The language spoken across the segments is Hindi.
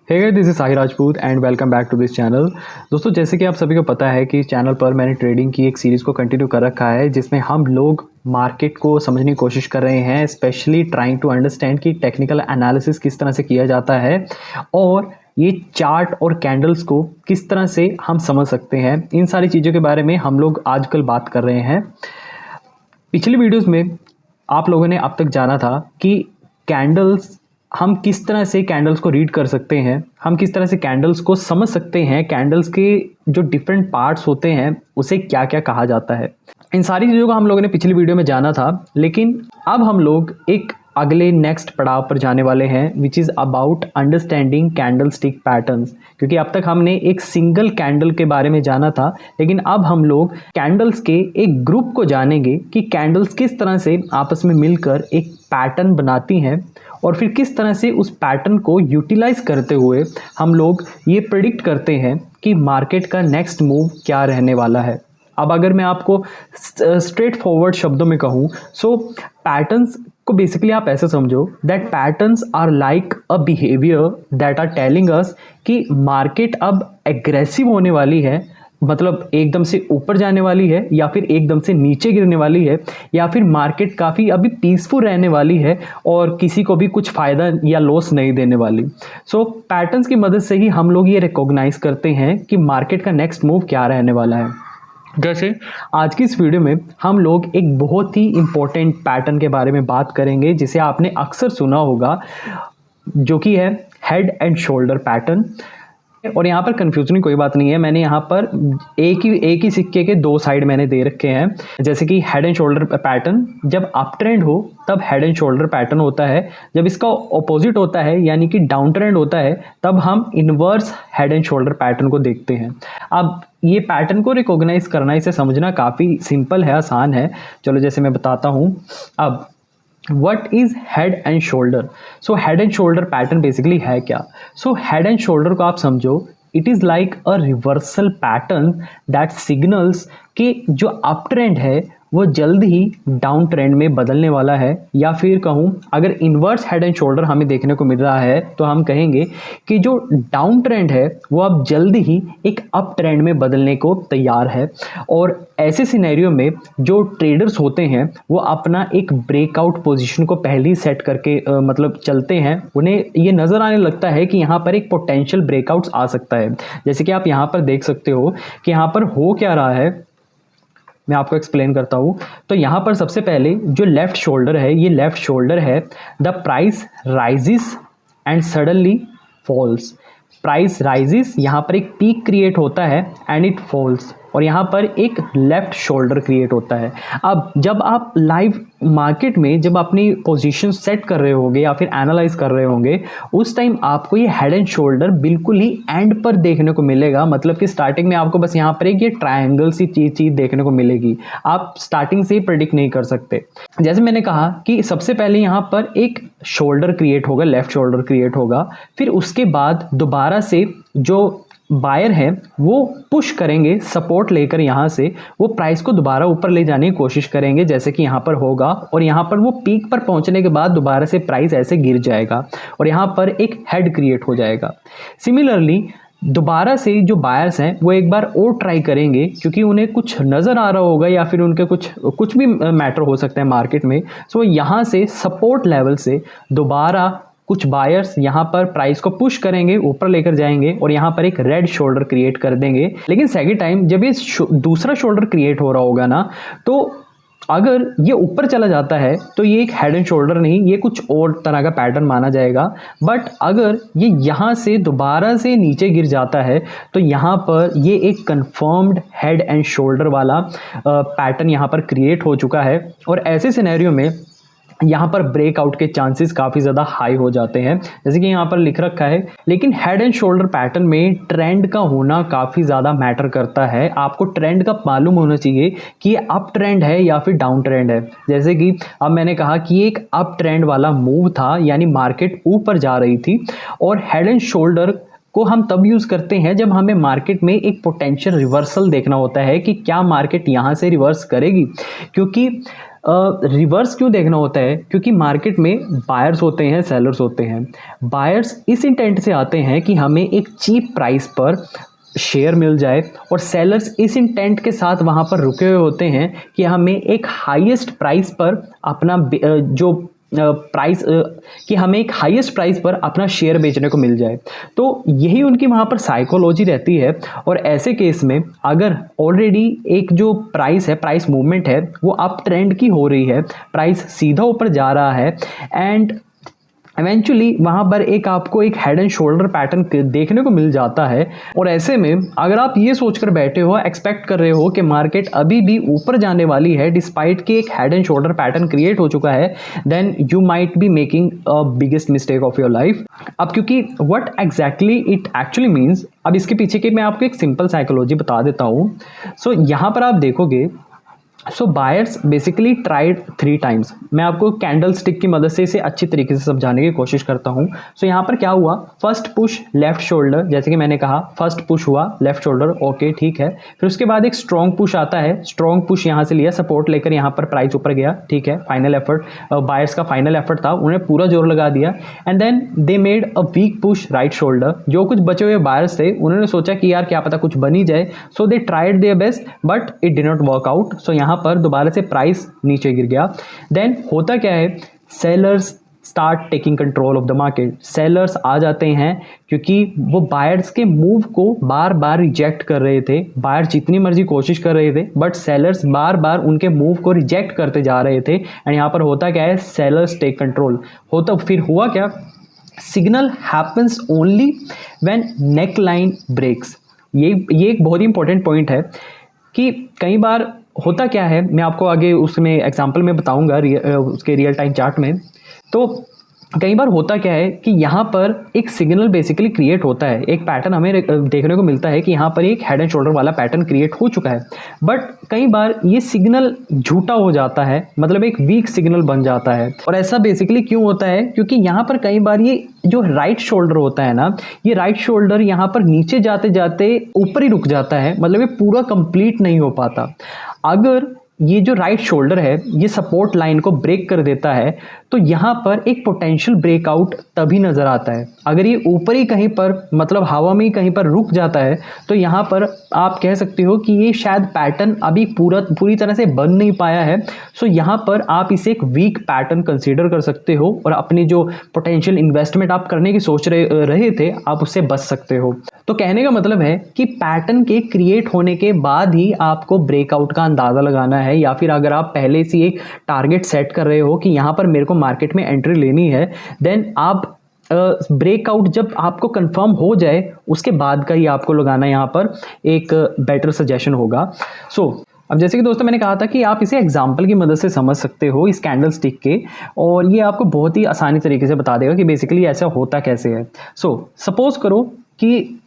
Hey guys, this is Sahil Rajput and welcome back to this channel. दोस्तों, जैसे कि आप सभी को पता है कि इस चैनल पर मैंने ट्रेडिंग की एक सीरीज़ को कंटिन्यू कर रखा है, जिसमें हम लोग मार्केट को समझने की कोशिश कर रहे हैं, स्पेशली ट्राइंग टू अंडरस्टैंड कि टेक्निकल एनालिसिस किस तरह से किया जाता है और ये चार्ट और कैंडल्स को किस तरह से हम समझ सकते हैं। इन सारी चीज़ों के बारे में हम लोग आजकल बात कर रहे हैं। पिछली वीडियोस में आप लोगों ने अब तक जाना था कि कैंडल्स, हम किस तरह से कैंडल्स को रीड कर सकते हैं, हम किस तरह से कैंडल्स को समझ सकते हैं, कैंडल्स के जो डिफरेंट पार्ट्स होते हैं उसे क्या क्या कहा जाता है। इन सारी चीज़ों को हम लोगों ने पिछली वीडियो में जाना था, लेकिन अब हम लोग एक अगले नेक्स्ट पड़ाव पर जाने वाले हैं, which is about understanding candle stick patterns. क्योंकि अब तक हमने एक सिंगल कैंडल के बारे में जाना था, लेकिन अब हम लोग कैंडल्स के एक ग्रुप को जानेंगे कि कैंडल्स किस तरह से आपस में मिलकर एक पैटर्न बनाती हैं और फिर किस तरह से उस पैटर्न को यूटिलाइज करते हुए हम लोग ये प्रेडिक्ट करते हैं कि मार्केट का नेक्स्ट मूव क्या रहने वाला है। अब अगर मैं आपको स्ट्रेट फॉरवर्ड शब्दों में कहूँ, सो पैटर्न्स को बेसिकली आप ऐसे समझो that patterns are like a behaviour that are telling us कि मार्केट अब एग्रेसिव होने वाली है, मतलब एकदम से ऊपर जाने वाली है या फिर एकदम से नीचे गिरने वाली है, या फिर मार्केट काफ़ी अभी पीसफुल रहने वाली है और किसी को भी कुछ फ़ायदा या लॉस नहीं देने वाली। सो पैटर्न्स की मदद से ही हम लोग ये रिकॉग्नाइज करते हैं कि मार्केट का नेक्स्ट मूव क्या रहने वाला है। जैसे आज की इस वीडियो में हम लोग एक बहुत ही इम्पोर्टेंट पैटर्न के बारे में बात करेंगे, जिसे आपने अक्सर सुना होगा, जो कि है हेड एंड शोल्डर पैटर्न। और यहाँ पर कंफ्यूजन की कोई बात नहीं है, मैंने यहाँ पर एक ही सिक्के के दो साइड मैंने दे रखे हैं। जैसे कि हेड एंड शोल्डर पैटर्न जब अप ट्रेंड हो तब हेड एंड शोल्डर पैटर्न होता है, जब इसका ऑपोजिट होता है यानी कि डाउन ट्रेंड होता है तब हम inverse head and shoulder pattern को देखते हैं। अब ये पैटर्न को रिकॉग्नाइज करना, इसे समझना काफ़ी सिंपल है, आसान है। चलो जैसे मैं बताता हूँ। अब What is head and shoulder? So head and shoulder pattern basically है क्या? So head and shoulder को आप समझो, it is like a reversal pattern that signals कि जो अप ट्रेंड है वो जल्द ही डाउन ट्रेंड में बदलने वाला है, या फिर कहूँ अगर इन्वर्स हेड एंड शोल्डर हमें देखने को मिल रहा है तो हम कहेंगे कि जो डाउन ट्रेंड है वो अब जल्द ही एक अप ट्रेंड में बदलने को तैयार है। और ऐसे सिनेरियो में जो ट्रेडर्स होते हैं वो अपना एक ब्रेकआउट पोजीशन को पहले ही सेट करके मतलब चलते हैं। उन्हें ये नज़र आने लगता है कि यहाँ पर एक पोटेंशियल ब्रेकआउट्स आ सकता है। जैसे कि आप यहाँ पर देख सकते हो कि यहाँ पर हो क्या रहा है, मैं आपको एक्सप्लेन करता हूँ। तो यहाँ पर सबसे पहले जो लेफ्ट शोल्डर है, ये लेफ्ट शोल्डर है, the price rises and suddenly falls. Price rises, यहाँ पर एक पीक क्रिएट होता है एंड इट फॉल्स, और यहाँ पर एक लेफ्ट शोल्डर क्रिएट होता है। अब जब आप लाइव मार्केट में जब अपनी पोजीशन सेट कर रहे होंगे या फिर एनालाइज कर रहे होंगे, उस टाइम आपको ये हेड एंड शोल्डर बिल्कुल ही एंड पर देखने को मिलेगा। मतलब कि स्टार्टिंग में आपको बस यहाँ पर एक ये ट्रायंगल सी चीज़ देखने को मिलेगी, आप स्टार्टिंग से ही प्रेडिक्ट नहीं कर सकते। जैसे मैंने कहा कि सबसे पहले यहाँ पर एक शोल्डर क्रिएट होगा, लेफ्ट शोल्डर क्रिएट होगा, फिर उसके बाद दोबारा से जो बायर है वो पुश करेंगे सपोर्ट लेकर, यहाँ से वो प्राइस को दोबारा ऊपर ले जाने की कोशिश करेंगे, जैसे कि यहाँ पर होगा, और यहाँ पर वो पीक पर पहुँचने के बाद दोबारा से प्राइस ऐसे गिर जाएगा और यहाँ पर एक हेड क्रिएट हो जाएगा। सिमिलरली दोबारा से जो बायर्स हैं वो एक बार और ट्राई करेंगे, क्योंकि उन्हें कुछ नज़र आ रहा होगा या फिर उनके कुछ भी मैटर हो सकता है मार्केट में। सो यहाँ से सपोर्ट लेवल से दोबारा कुछ बायर्स यहाँ पर प्राइस को पुश करेंगे, ऊपर लेकर जाएंगे और यहाँ पर एक रेड शोल्डर क्रिएट कर देंगे। लेकिन सेकंड टाइम जब ये दूसरा शोल्डर क्रिएट हो रहा होगा ना, तो अगर ये ऊपर चला जाता है तो ये एक हेड एंड शोल्डर नहीं, ये कुछ और तरह का पैटर्न माना जाएगा। बट अगर ये यहाँ से दोबारा से नीचे गिर जाता है तो यहाँ पर ये एक कंफर्म्ड हेड एंड शोल्डर वाला पैटर्न यहाँ पर क्रिएट हो चुका है। और ऐसे सिनेरियो में यहाँ पर ब्रेकआउट के चांसेस काफ़ी ज़्यादा हाई हो जाते हैं, जैसे कि यहाँ पर लिख रखा है। लेकिन हेड एंड शोल्डर पैटर्न में ट्रेंड का होना काफ़ी ज़्यादा मैटर करता है। आपको ट्रेंड का मालूम होना चाहिए कि ये अप ट्रेंड है या फिर डाउन ट्रेंड है। जैसे कि अब मैंने कहा कि एक अप ट्रेंड वाला मूव था, यानी मार्केट ऊपर जा रही थी, और हेड एंड शोल्डर को हम तब यूज़ करते हैं जब हमें मार्केट में एक पोटेंशियल रिवर्सल देखना होता है कि क्या मार्केट यहाँ से रिवर्स करेगी। क्योंकि रिवर्स क्यों देखना होता है? क्योंकि मार्केट में बायर्स होते हैं, सेलर्स होते हैं। बायर्स इस इंटेंट से आते हैं कि हमें एक चीप प्राइस पर शेयर मिल जाए, और सेलर्स इस इंटेंट के साथ वहाँ पर रुके हुए होते हैं कि हमें एक हाईएस्ट प्राइस पर अपना जो प्राइस कि हमें एक हाईएस्ट प्राइस पर अपना शेयर बेचने को मिल जाए। तो यही उनकी वहाँ पर साइकोलॉजी रहती है। और ऐसे केस में अगर ऑलरेडी एक जो प्राइस है, प्राइस मूवमेंट है, वो अप ट्रेंड की हो रही है, प्राइस सीधा ऊपर जा रहा है, एंड इवेंचुअली वहाँ पर एक आपको एक हेड एंड शोल्डर पैटर्न देखने को मिल जाता है। और ऐसे में अगर आप ये सोचकर बैठे हो, एक्सपेक्ट कर रहे हो कि मार्केट अभी भी ऊपर जाने वाली है डिस्पाइट कि एक head and shoulder pattern create हो चुका है, then you might be making a biggest mistake of your life. अब क्योंकि what exactly it actually means, अब इसके पीछे की मैं आपको एक सिंपल साइकोलॉजी बता देता हूँ। सो यहाँ पर आप देखोगे, सो बायर्स बेसिकली ट्राइड 3 टाइम्स। मैं आपको कैंडल स्टिक की मदद से इसे अच्छी तरीके से समझाने की कोशिश करता हूँ। सो यहाँ पर क्या हुआ, फर्स्ट पुश लेफ्ट शोल्डर, जैसे कि मैंने कहा फर्स्ट पुश हुआ लेफ्ट शोल्डर, ओके ठीक है। फिर उसके बाद एक स्ट्रॉन्ग पुश आता है, स्ट्रॉन्ग पुश यहाँ से लिया, सपोर्ट लेकर यहाँ पर प्राइस ऊपर गया, ठीक है। फाइनल एफर्ट, बायर्स का फाइनल एफर्ट था, उन्हें पूरा जोर लगा दिया, and then they made a weak push right shoulder. जो कुछ बचे हुए बायर्स थे उन्होंने सोचा कि यार क्या पता कुछ बन ही जाए, so they tried their best but it did not work out. So यहाँ पर दोबारा से प्राइस नीचे गिर गया। देन होता क्या है, sellers start taking control of the market. Sellers आ जाते हैं क्योंकि वो बायर्स के मूव को बार बार रिजेक्ट कर रहे थे। बायर्स जितनी मर्जी कोशिश कर रहे थे बट सेलर्स बार बार उनके मूव को रिजेक्ट करते जा रहे थे, एंड यहाँ पर होता क्या है, सेलर्स टेक कंट्रोल। होता फिर हुआ क्या, signal happens only when neckline breaks. ये एक बहुत ही इंपॉर्टेंट पॉइंट है कि कई बार होता क्या है, मैं आपको आगे उसमें एग्जांपल में बताऊंगा उसके रियल टाइम चार्ट में। तो कई बार होता क्या है कि यहाँ पर एक सिग्नल बेसिकली क्रिएट होता है, एक पैटर्न हमें देखने को मिलता है कि यहाँ पर एक हेड एंड शोल्डर वाला पैटर्न क्रिएट हो चुका है, बट कई बार ये सिग्नल झूठा हो जाता है, मतलब एक वीक सिग्नल बन जाता है। और ऐसा बेसिकली क्यों होता है, क्योंकि यहाँ पर कई बार ये जो राइट शोल्डर होता है ना, ये राइट शोल्डर यहाँ पर नीचे जाते जाते ऊपर ही रुक जाता है, मतलब ये पूरा कंप्लीट नहीं हो पाता। अगर ये जो राइट शोल्डर है ये सपोर्ट लाइन को ब्रेक कर देता है, तो यहाँ पर एक पोटेंशियल ब्रेकआउट तभी नज़र आता है। अगर ये ऊपर ही कहीं पर, मतलब हवा में ही कहीं पर रुक जाता है, तो यहाँ पर आप कह सकते हो कि ये शायद पैटर्न अभी पूरी तरह से बन नहीं पाया है। सो यहाँ पर आप इसे एक वीक पैटर्न कंसीडर कर सकते हो, और अपनी जो पोटेंशियल इन्वेस्टमेंट आप करने की सोच रहे थे, आप उससे बच सकते हो। तो कहने का मतलब है कि पैटर्न के क्रिएट होने के बाद ही आपको ब्रेकआउट का अंदाज़ा लगाना है, या फिर अगर आप पहले से एक टारगेट सेट कर रहे हो कि यहाँ पर मेरे को मार्केट में एंट्री लेनी है, देन आप ब्रेकआउट जब आपको कंफर्म हो जाए उसके बाद का ही आपको लगाना यहाँ पर एक बेटर सजेशन होगा। सो अब जैसे कि दोस्तों मैंने कहा था कि आप इसे एग्जाम्पल की मदद से समझ सकते हो इस कैंडल स्टिक के, और ये आपको बहुत ही आसानी तरीके से बता देगा कि बेसिकली ऐसा होता कैसे है। सो सपोज करो कि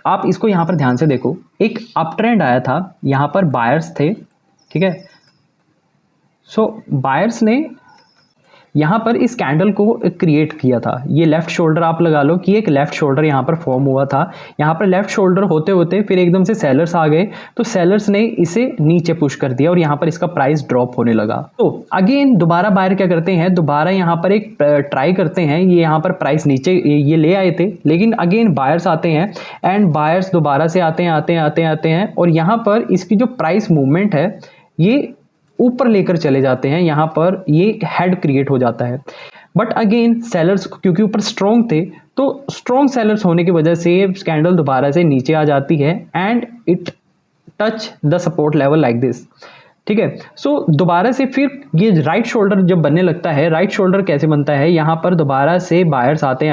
आप इसको यहाँ पर ध्यान से देखो, एक अप ट्रेंड आया था, यहाँ पर बायर्स थे, ठीक है। सो बायर्स ने यहाँ पर इस कैंडल को क्रिएट किया था। ये लेफ्ट शोल्डर आप लगा लो कि एक लेफ्ट शोल्डर यहाँ पर फॉर्म हुआ था। यहाँ पर लेफ्ट शोल्डर होते होते फिर एकदम से सेलर्स आ गए, तो सेलर्स ने इसे नीचे पुश कर दिया और यहाँ पर इसका प्राइस ड्रॉप होने लगा। तो अगेन दोबारा बायर क्या करते हैं, दोबारा यहाँ पर एक ट्राई करते हैं, ये यहाँ पर प्राइस नीचे ये ले आए थे, लेकिन अगेन बायर्स आते हैं, एंड बायर्स दोबारा से आते हैं और यहाँ पर इसकी जो प्राइस मूवमेंट है ये ऊपर लेकर चले जाते हैं। यहाँ पर ये हेड क्रिएट हो जाता है, बट अगेन सेलर्स क्योंकि ऊपर स्ट्रॉन्ग थे, तो स्ट्रॉन्ग सेलर्स होने की वजह से कैंडल दोबारा से नीचे आ जाती है, and it touch the support level like this, ठीक है। सो दोबारा से फिर ये राइट शोल्डर जब बनने लगता है, राइट शोल्डर कैसे बनता है, यहाँ पर दोबारा से बायर्स आते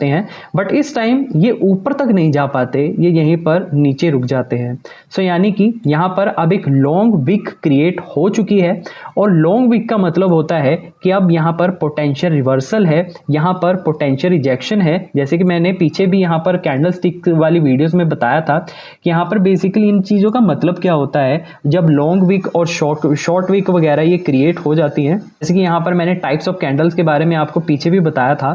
हैं, बट इस टाइम ये ऊपर तक नहीं जा पाते, ये यहीं पर नीचे रुक जाते हैं। सो यानी कि यहाँ पर अब एक लॉन्ग विक क्रिएट हो चुकी है, और लॉन्ग विक का मतलब होता है कि अब यहाँ पर पोटेंशियल रिवर्सल है, यहाँ पर पोटेंशियल रिजेक्शन है। जैसे कि मैंने पीछे भी यहाँ पर कैंडल स्टिक वाली वीडियोस में बताया था कि यहाँ पर बेसिकली इन चीज़ों का मतलब क्या होता है, जब लॉन्ग विक और शॉर्ट विक वगैरह ये क्रिएट हो जाती हैं। जैसे कि यहाँ पर मैंने टाइप्स ऑफ कैंडल्स के बारे में आपको पीछे भी बताया था।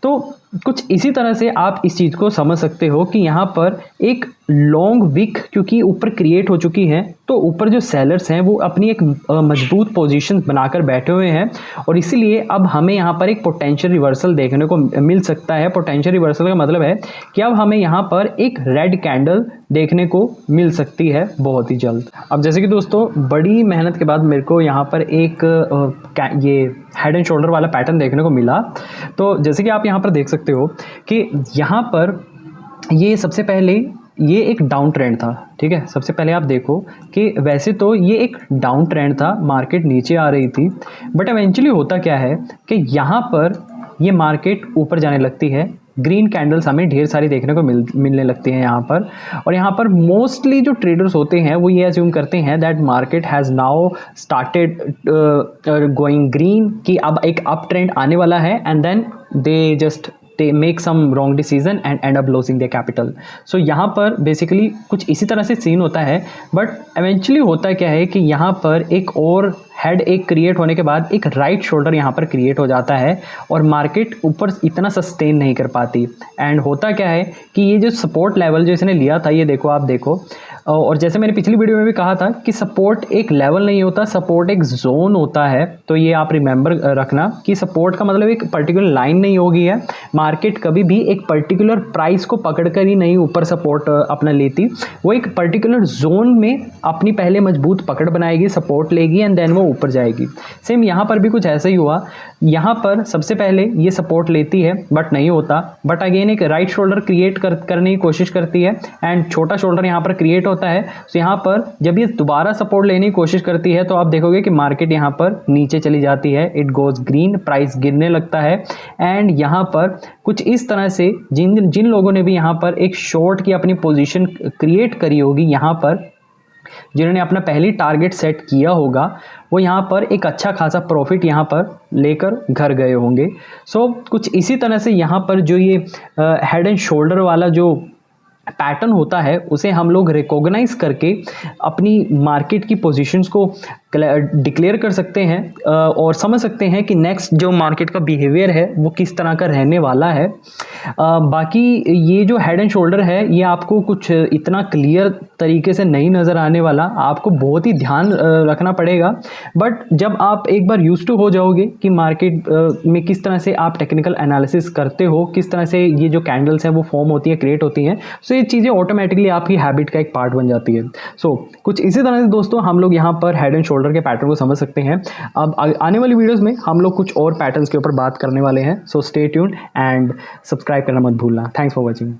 तो कुछ इसी तरह से आप इस चीज़ को समझ सकते हो कि यहाँ पर एक लॉन्ग विक क्योंकि ऊपर क्रिएट हो चुकी है, तो ऊपर जो सेलर्स हैं वो अपनी एक मजबूत पोजीशन बनाकर बैठे हुए हैं और इसीलिए अब हमें यहाँ पर एक पोटेंशियल रिवर्सल देखने को मिल सकता है। पोटेंशियल रिवर्सल का मतलब है कि अब हमें यहाँ पर एक रेड कैंडल देखने को मिल सकती है बहुत ही जल्द। अब जैसे कि दोस्तों बड़ी मेहनत के बाद मेरे को यहाँ पर एक ये हेड एंड शोल्डर वाला पैटर्न देखने को मिला। तो जैसे कि आप यहाँ पर देख सकते हो कि यहाँ पर ये सबसे पहले ये एक डाउन ट्रेंड था, ठीक है। सबसे पहले आप देखो कि वैसे तो ये एक डाउन ट्रेंड था, मार्केट नीचे आ रही थी, बट इवेंचुअली होता क्या है कि यहाँ पर ये मार्केट ऊपर जाने लगती है। ग्रीन कैंडल्स हमें ढेर सारी देखने को मिलने लगती हैं यहाँ पर, और यहाँ पर मोस्टली जो ट्रेडर्स होते हैं वो ये अज्यूम करते हैं that market has now started going green, कि अब एक अप ट्रेंड आने वाला है, and then they just they make some wrong decision and end up losing their capital। so यहाँ पर बेसिकली कुछ इसी तरह से सीन होता है, बट एवेंचुअली होता क्या है कि यहाँ पर एक और हेड एक क्रिएट होने के बाद एक राइट शोल्डर यहाँ पर क्रिएट हो जाता है और मार्केट ऊपर इतना सस्टेन नहीं कर पाती। एंड होता क्या है कि ये जो सपोर्ट लेवल जो इसने लिया था, ये देखो, आप देखो, और जैसे मैंने पिछली वीडियो में भी कहा था कि सपोर्ट एक लेवल नहीं होता, सपोर्ट एक जोन होता है। तो ये आप रिमेंबर रखना कि सपोर्ट का मतलब एक पर्टिकुलर लाइन नहीं होगी है। मार्केट कभी भी एक पर्टिकुलर प्राइस को पकड़कर ही नहीं ऊपर सपोर्ट अपना लेती, वो एक पर्टिकुलर जोन में अपनी पहले मजबूत पकड़ बनाएगी, सपोर्ट लेगी, एंड देन वो ऊपर जाएगी। सेम यहाँ पर भी कुछ ऐसा ही हुआ। यहाँ पर सबसे पहले ये सपोर्ट लेती है बट नहीं होता, बट अगेन एक राइट शोल्डर क्रिएट करने की कोशिश करती है एंड छोटा शोल्डर यहाँ पर क्रिएट होता है। तो यहाँ पर जब ये दोबारा सपोर्ट लेने की कोशिश करती है तो आप देखोगे कि मार्केट यहाँ पर नीचे चली जाती है, इट गोज ग्रीन, प्राइस गिरने लगता है। एंड यहाँ पर कुछ इस तरह से जिन लोगों ने भी यहाँ पर एक शॉर्ट की अपनी पोजीशन क्रिएट करी होगी, यहाँ पर जिन्होंने अपना पहली टारगेट सेट किया होगा, वो यहाँ पर एक अच्छा खासा प्रॉफिट यहाँ पर लेकर घर गए होंगे। सो कुछ इसी तरह से यहाँ पर जो ये हेड एंड शोल्डर वाला जो पैटर्न होता है उसे हम लोग रिकॉग्नाइज करके अपनी मार्केट की पोजीशंस को डिक्लेयर कर सकते हैं और समझ सकते हैं कि नेक्स्ट जो मार्केट का बिहेवियर है वो किस तरह का रहने वाला है। बाकी ये जो हेड एंड शोल्डर है ये आपको कुछ इतना क्लियर तरीके से नहीं नज़र आने वाला, आपको बहुत ही ध्यान रखना पड़ेगा। बट जब आप एक बार यूज्ड टू हो जाओगे कि मार्केट में किस तरह से आप टेक्निकल एनालिसिस करते हो, किस तरह से ये जो कैंडल्स हैं वो फॉर्म होती है, क्रिएट होती हैं, सो ये चीज़ें ऑटोमेटिकली आपकी हैबिट का एक पार्ट बन जाती है। सो कुछ इसी तरह से दोस्तों हम लोग यहाँ पर हेड एंड शोल्डर के पैटर्न को समझ सकते हैं। अब आने वाली वीडियोज़ में हम लोग कुछ और पैटर्न्स के ऊपर बात करने वाले हैं। So stay tuned and subscribe करना मत भूलना। Thanks for watching.